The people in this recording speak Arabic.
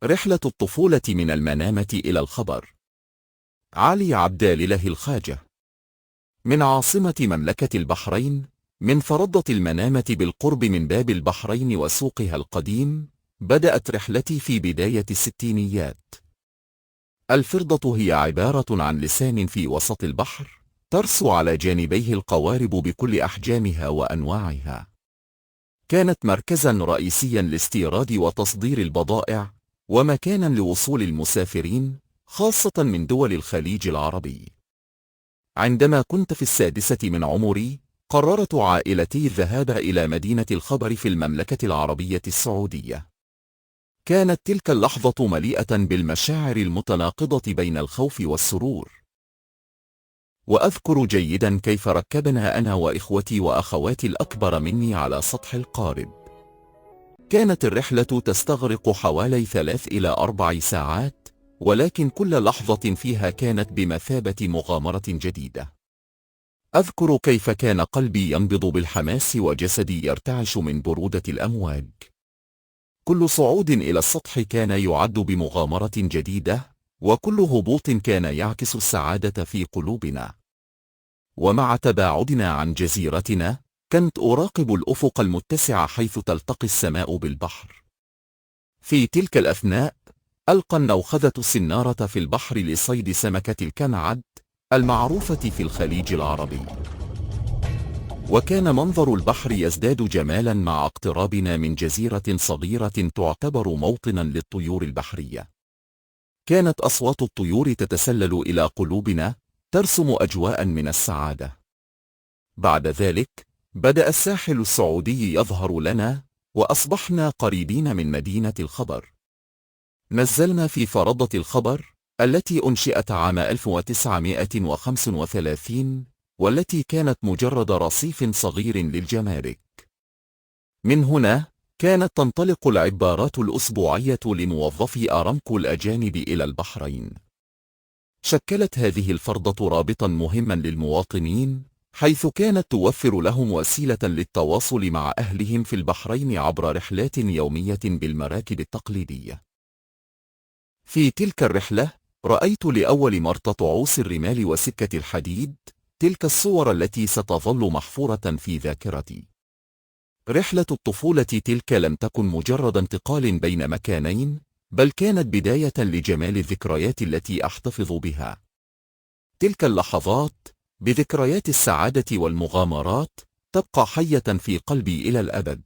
رحلة الطفولة من المنامة إلى الخبر. علي عبد الإله الخواجة، من عاصمة مملكة البحرين، من فرضة المنامة بالقرب من باب البحرين وسوقها القديم. بدأت رحلتي في بداية الستينيات. الفرضة هي عبارة عن لسان في وسط البحر، ترسو على جانبيه القوارب بكل أحجامها وأنواعها. كانت مركزا رئيسيا لاستيراد وتصدير البضائع، ومكانا لوصول المسافرين، خاصة من دول الخليج العربي. عندما كنت في السادسة من عمري، قررت عائلتي الذهاب إلى مدينة الخبر في المملكة العربية السعودية. كانت تلك اللحظة مليئة بالمشاعر المتناقضة بين الخوف والسرور. وأذكر جيدا كيف ركبنا أنا وإخوتي وأخواتي الأكبر مني على سطح القارب. كانت الرحلة تستغرق حوالي 3 إلى 4 ساعات، ولكن كل لحظة فيها كانت بمثابة مغامرة جديدة. أذكر كيف كان قلبي ينبض بالحماس وجسدي يرتعش من برودة الأمواج. كل صعود إلى السطح كان يعد بمغامرة جديدة، وكل هبوط كان يعكس السعادة في قلوبنا. ومع تباعدنا عن جزيرتنا، كنت أراقب الأفق المتسع حيث تلتقي السماء بالبحر. في تلك الأثناء، ألقى النوخذة السنارة في البحر لصيد سمكة الكنعد المعروفة في الخليج العربي. وكان منظر البحر يزداد جمالا مع اقترابنا من جزيرة صغيرة تعتبر موطنا للطيور البحرية. كانت أصوات الطيور تتسلل إلى قلوبنا، ترسم أجواء من السعادة. بعد ذلك، بدأ الساحل السعودي يظهر لنا، وأصبحنا قريبين من مدينة الخبر. نزلنا في فرضة الخبر التي أنشئت عام 1935، والتي كانت مجرد رصيف صغير للجمارك. من هنا كانت تنطلق العبارات الأسبوعية لموظفي أرامكو الأجانب إلى البحرين. شكلت هذه الفرضة رابطا مهما للمواطنين، حيث كانت توفر لهم وسيلة للتواصل مع أهلهم في البحرين عبر رحلات يومية بالمراكب التقليدية. في تلك الرحلة، رأيت لأول مرة طعوس الرمال وسكة الحديد، تلك الصور التي ستظل محفورة في ذاكرتي. رحلة الطفولة تلك لم تكن مجرد انتقال بين مكانين، بل كانت بداية لجمال الذكريات التي أحتفظ بها. تلك اللحظات، بذكريات السعادة والمغامرات، تبقى حية في قلبي إلى الأبد.